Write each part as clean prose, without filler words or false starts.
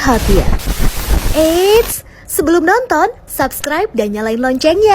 perhatian. Eits, sebelum nonton, subscribe dan nyalain loncengnya,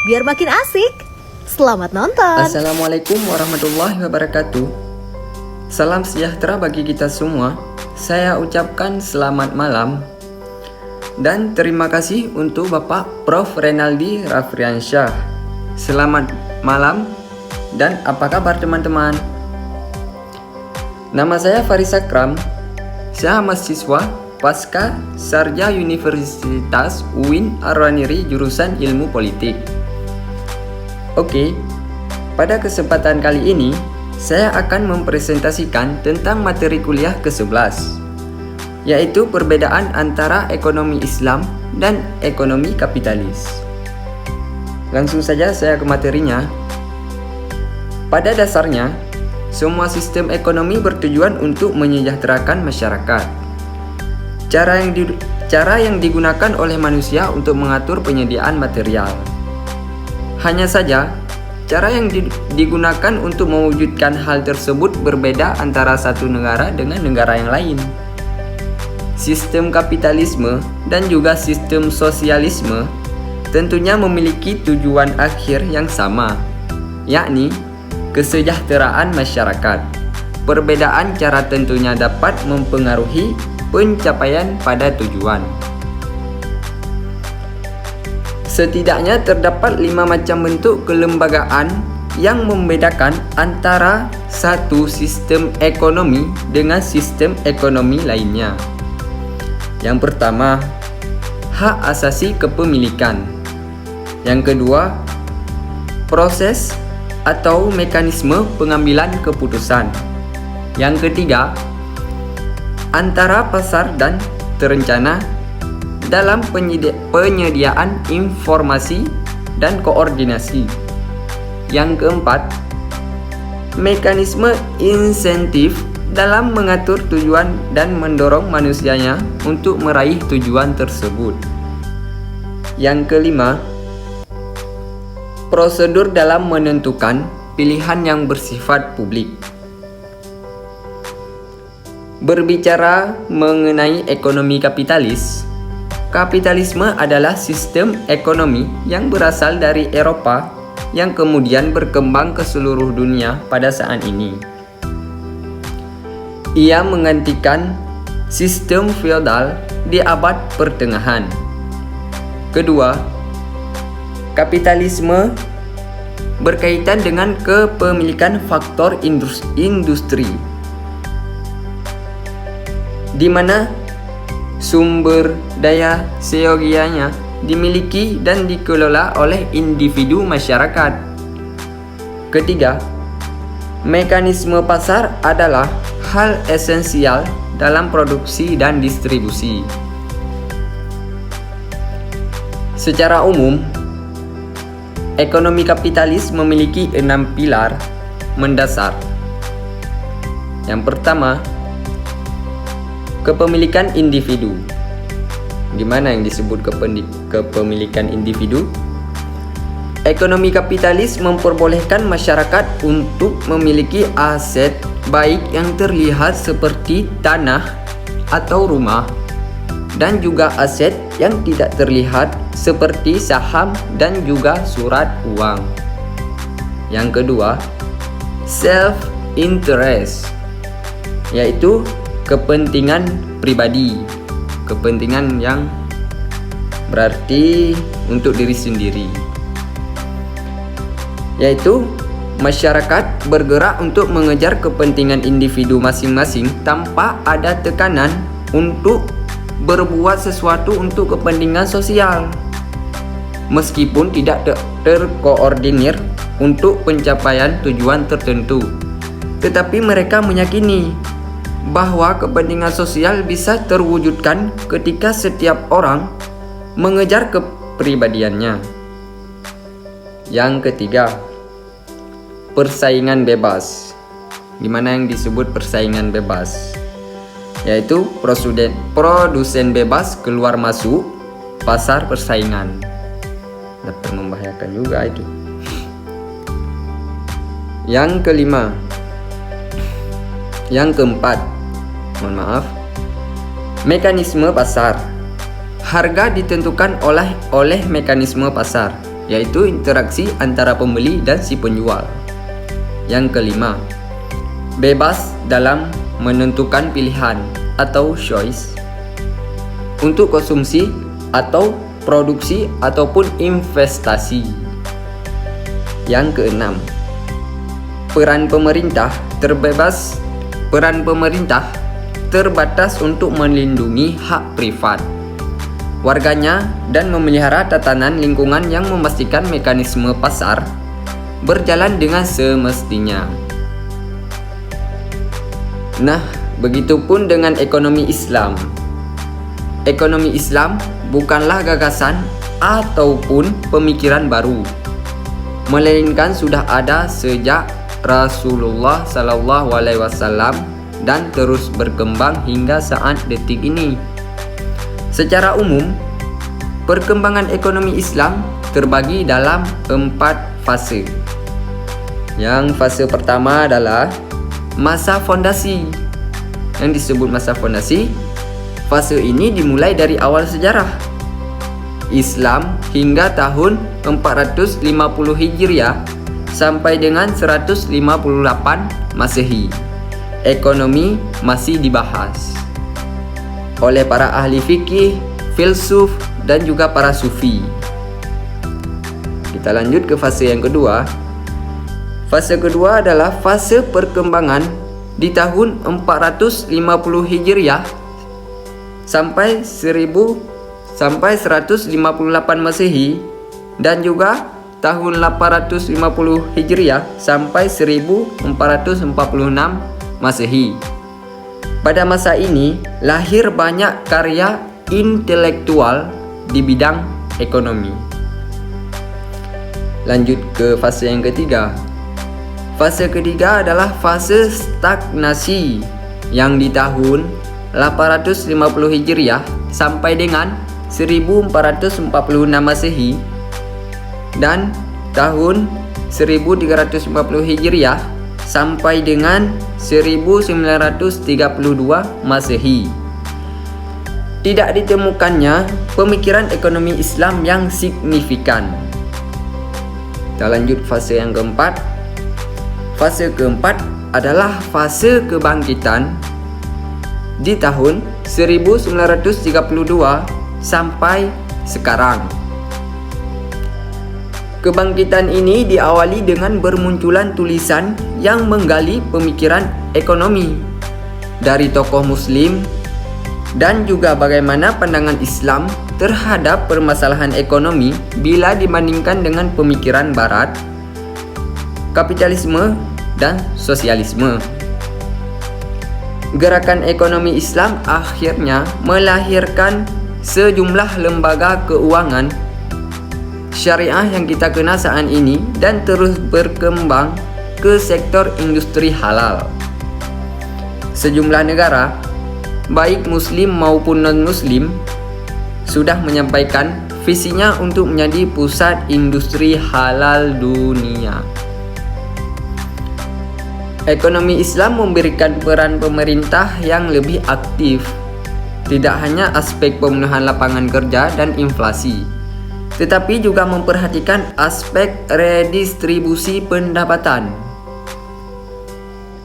biar makin asik. Selamat nonton. Assalamualaikum warahmatullahi wabarakatuh. Salam sejahtera bagi kita semua. Saya ucapkan selamat malam dan terima kasih untuk Bapak Prof. Renaldi Rafriansyah. Selamat malam dan apa kabar teman-teman? Nama saya Faris Akram. Saya mahasiswa Pasca Sarja Universitas UIN Ar-Raniri jurusan Ilmu Politik. Oke, pada kesempatan kali ini saya akan mempresentasikan tentang materi kuliah ke-11, yaitu perbedaan antara ekonomi Islam dan ekonomi kapitalis. Langsung saja saya ke materinya. Pada dasarnya, semua sistem ekonomi bertujuan untuk menyejahterakan masyarakat. Cara yang digunakan oleh manusia untuk mengatur penyediaan material. Hanya saja, cara yang digunakan untuk mewujudkan hal tersebut berbeda antara satu negara dengan negara yang lain. Sistem kapitalisme dan juga sistem sosialisme tentunya memiliki tujuan akhir yang sama, yakni kesejahteraan masyarakat. Perbedaan cara tentunya dapat mempengaruhi pencapaian pada tujuan. Setidaknya terdapat 5 macam bentuk kelembagaan yang membedakan antara satu sistem ekonomi dengan sistem ekonomi lainnya. Yang pertama, hak asasi kepemilikan. Yang kedua, proses atau mekanisme pengambilan keputusan. Yang ketiga, antara pasar dan terencana dalam penyediaan informasi dan koordinasi. Yang keempat, mekanisme insentif dalam mengatur tujuan dan mendorong manusianya untuk meraih tujuan tersebut. Yang kelima, prosedur dalam menentukan pilihan yang bersifat publik. Berbicara mengenai ekonomi kapitalis, kapitalisme adalah sistem ekonomi yang berasal dari Eropa yang kemudian berkembang ke seluruh dunia pada saat ini. Ia menggantikan sistem feodal di abad pertengahan. Kedua, kapitalisme berkaitan dengan kepemilikan faktor industri, di mana sumber daya seyogianya dimiliki dan dikelola oleh individu masyarakat. Ketiga, mekanisme pasar adalah hal esensial dalam produksi dan distribusi. Secara umum, ekonomi kapitalis memiliki 6 pilar mendasar. Yang pertama, kepemilikan individu. Gimana yang disebut kepemilikan individu? Ekonomi kapitalis memperbolehkan masyarakat untuk memiliki aset baik yang terlihat seperti tanah atau rumah, dan juga aset yang tidak terlihat seperti saham dan juga surat uang. Yang kedua, self-interest, yaitu kepentingan pribadi. Kepentingan yang berarti untuk diri sendiri, yaitu masyarakat bergerak untuk mengejar kepentingan individu masing-masing tanpa ada tekanan untuk berbuat sesuatu untuk kepentingan sosial, meskipun tidak terkoordinir untuk pencapaian tujuan tertentu. Tetapi mereka meyakini bahwa kepentingan sosial bisa terwujudkan ketika setiap orang mengejar kepribadiannya. Yang ketiga, persaingan bebas. Gimana yang disebut persaingan bebas? Yaitu produsen bebas keluar masuk pasar persaingan. Dapat membahayakan juga itu. Yang kelima, yang keempat, Mekanisme pasar. Harga ditentukan oleh mekanisme pasar, yaitu interaksi antara pembeli dan si penjual. Yang kelima, bebas dalam menentukan pilihan atau choice untuk konsumsi atau produksi ataupun investasi. Yang keenam, peran pemerintah terbatas untuk melindungi hak privat warganya dan memelihara tatanan lingkungan yang memastikan mekanisme pasar berjalan dengan semestinya. Nah, begitupun dengan ekonomi Islam. Ekonomi Islam bukanlah gagasan ataupun pemikiran baru, melainkan sudah ada sejak Rasulullah SAW dan terus berkembang hingga saat detik ini. Secara umum, perkembangan ekonomi Islam terbagi dalam 4 fase. Yang fase pertama adalah masa fondasi. Yang disebut masa fondasi, fase ini dimulai dari awal sejarah Islam hingga tahun 450 Hijriah sampai dengan 158 Masehi. Ekonomi masih dibahas oleh para ahli fikih, filsuf, dan juga para sufi. Kita lanjut ke fase yang kedua. Fase kedua adalah fase perkembangan di tahun 450 Hijriah sampai 158 Masehi dan juga tahun 850 Hijriah sampai 1446 Masehi. Pada masa ini lahir banyak karya intelektual di bidang ekonomi. Lanjut ke fase yang ketiga. Fase ketiga adalah fase stagnasi yang di tahun 850 Hijriah sampai dengan 1446 Masehi dan tahun 1350 Hijriah sampai dengan 1932 Masehi. Tidak ditemukannya pemikiran ekonomi Islam yang signifikan. Kita lanjut fase yang keempat. Fase keempat adalah fase kebangkitan di tahun 1932 sampai sekarang. Kebangkitan ini diawali dengan bermunculan tulisan yang menggali pemikiran ekonomi dari tokoh muslim dan juga bagaimana pandangan Islam terhadap permasalahan ekonomi bila dibandingkan dengan pemikiran barat, kapitalisme, dan sosialisme. Gerakan ekonomi Islam akhirnya melahirkan sejumlah lembaga keuangan syariah yang kita kenal saat ini dan terus berkembang ke sektor industri halal. Sejumlah negara, baik muslim maupun non-muslim, sudah menyampaikan visinya untuk menjadi pusat industri halal dunia. Ekonomi Islam memberikan peran pemerintah yang lebih aktif, tidak hanya aspek pemenuhan lapangan kerja dan inflasi, tetapi juga memperhatikan aspek redistribusi pendapatan.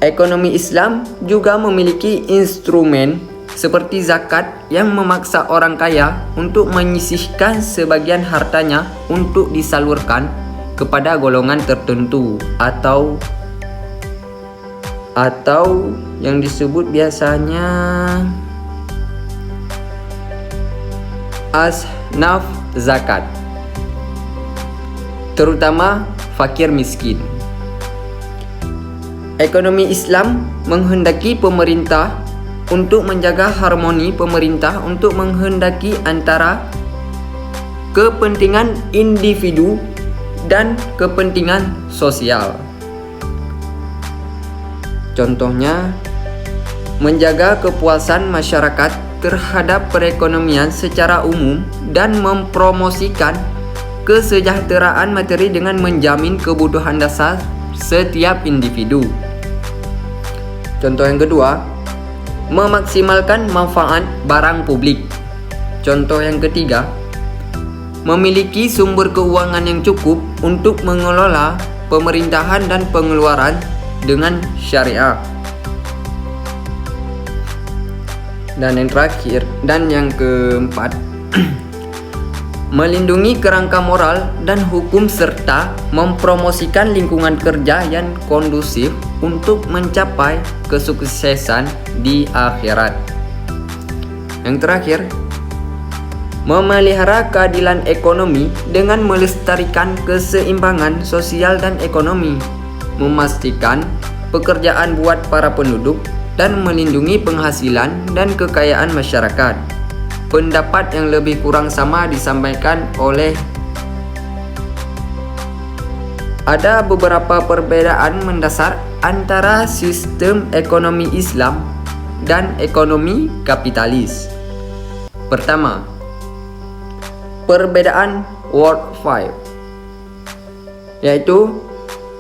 Ekonomi Islam juga memiliki instrumen seperti zakat yang memaksa orang kaya untuk menyisihkan sebagian hartanya untuk disalurkan kepada golongan tertentu atau yang disebut biasanya asnaf zakat, terutama fakir miskin. Ekonomi Islam menghendaki pemerintah untuk menjaga harmoni pemerintah untuk menghendaki antara kepentingan individu dan kepentingan sosial. Contohnya, menjaga kepuasan masyarakat terhadap perekonomian secara umum dan mempromosikan kesejahteraan materi dengan menjamin kebutuhan dasar setiap individu. Contoh yang kedua, memaksimalkan manfaat barang publik. Contoh yang ketiga, memiliki sumber keuangan yang cukup untuk mengelola pemerintahan dan pengeluaran dengan syariah. Dan yang terakhir dan yang keempat, melindungi kerangka moral dan hukum serta mempromosikan lingkungan kerja yang kondusif untuk mencapai kesuksesan di akhirat. Yang terakhir, memelihara keadilan ekonomi dengan melestarikan keseimbangan sosial dan ekonomi, memastikan pekerjaan buat para penduduk, dan melindungi penghasilan dan kekayaan masyarakat. Pendapat yang lebih kurang sama disampaikan oleh ada beberapa perbedaan mendasar antara sistem ekonomi Islam dan ekonomi kapitalis. Pertama, perbedaan World 5, yaitu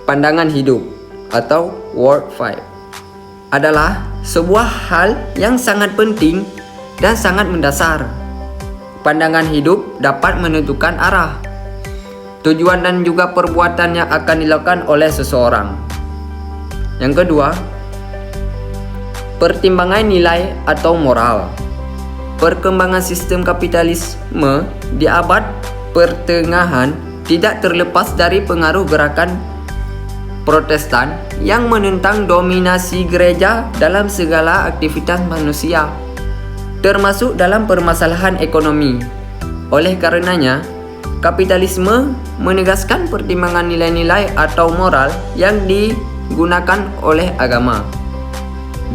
pandangan hidup atau World 5 adalah sebuah hal yang sangat penting dan sangat mendasar. Pandangan hidup dapat menentukan arah, tujuan dan juga perbuatan yang akan dilakukan oleh seseorang. Yang kedua, pertimbangan nilai atau moral. Perkembangan sistem kapitalisme di abad pertengahan tidak terlepas dari pengaruh gerakan Protestan yang menentang dominasi gereja dalam segala aktivitas manusia, termasuk dalam permasalahan ekonomi. Oleh karenanya, kapitalisme menegaskan pertimbangan nilai-nilai atau moral yang digunakan oleh agama.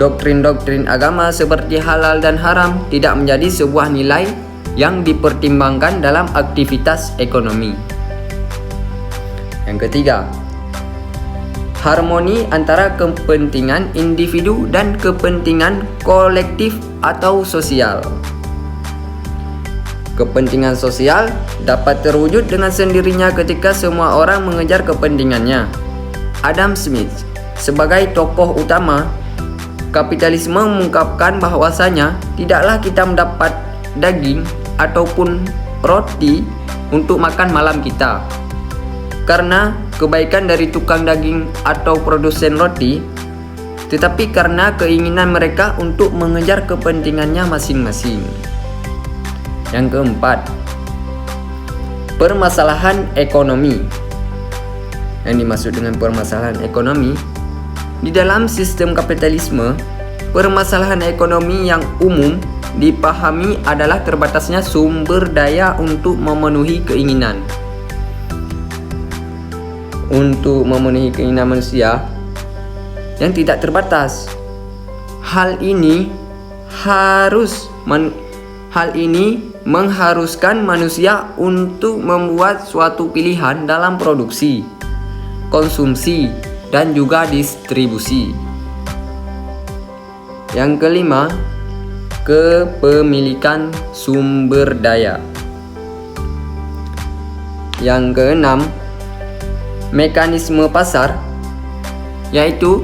Doktrin-doktrin agama seperti halal dan haram tidak menjadi sebuah nilai yang dipertimbangkan dalam aktivitas ekonomi. Yang ketiga, harmoni antara kepentingan individu dan kepentingan kolektif atau sosial. Kepentingan sosial dapat terwujud dengan sendirinya ketika semua orang mengejar kepentingannya. Adam Smith, sebagai tokoh utama kapitalisme, mengungkapkan bahwasanya tidaklah kita mendapat daging ataupun roti untuk makan malam kita, karena kebaikan dari tukang daging atau produsen roti, tetapi karena keinginan mereka untuk mengejar kepentingannya masing-masing. Yang keempat, permasalahan ekonomi. Yang dimaksud dengan permasalahan ekonomi, di dalam sistem kapitalisme, permasalahan ekonomi yang umum dipahami adalah terbatasnya sumber daya untuk memenuhi keinginan. Untuk memenuhi keinginan manusia yang tidak terbatas. Hal ini mengharuskan manusia untuk membuat suatu pilihan dalam produksi, konsumsi, dan juga distribusi. Yang kelima, kepemilikan sumber daya. Yang keenam, mekanisme pasar, yaitu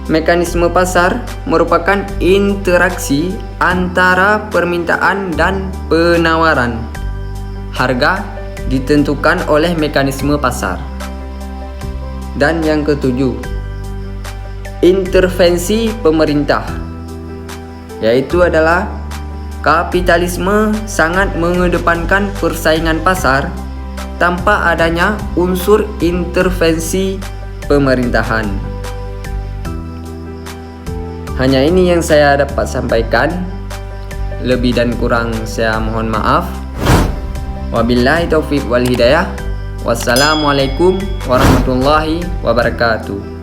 mekanisme pasar merupakan interaksi antara permintaan dan penawaran. Harga ditentukan oleh mekanisme pasar. Dan yang ketujuh, intervensi pemerintah, yaitu adalah kapitalisme sangat mengedepankan persaingan pasar tanpa adanya unsur intervensi pemerintahan. Hanya ini yang saya dapat sampaikan. Lebih dan kurang saya mohon maaf. Wabillahi taufiq wal hidayah. Wassalamualaikum warahmatullahi wabarakatuh.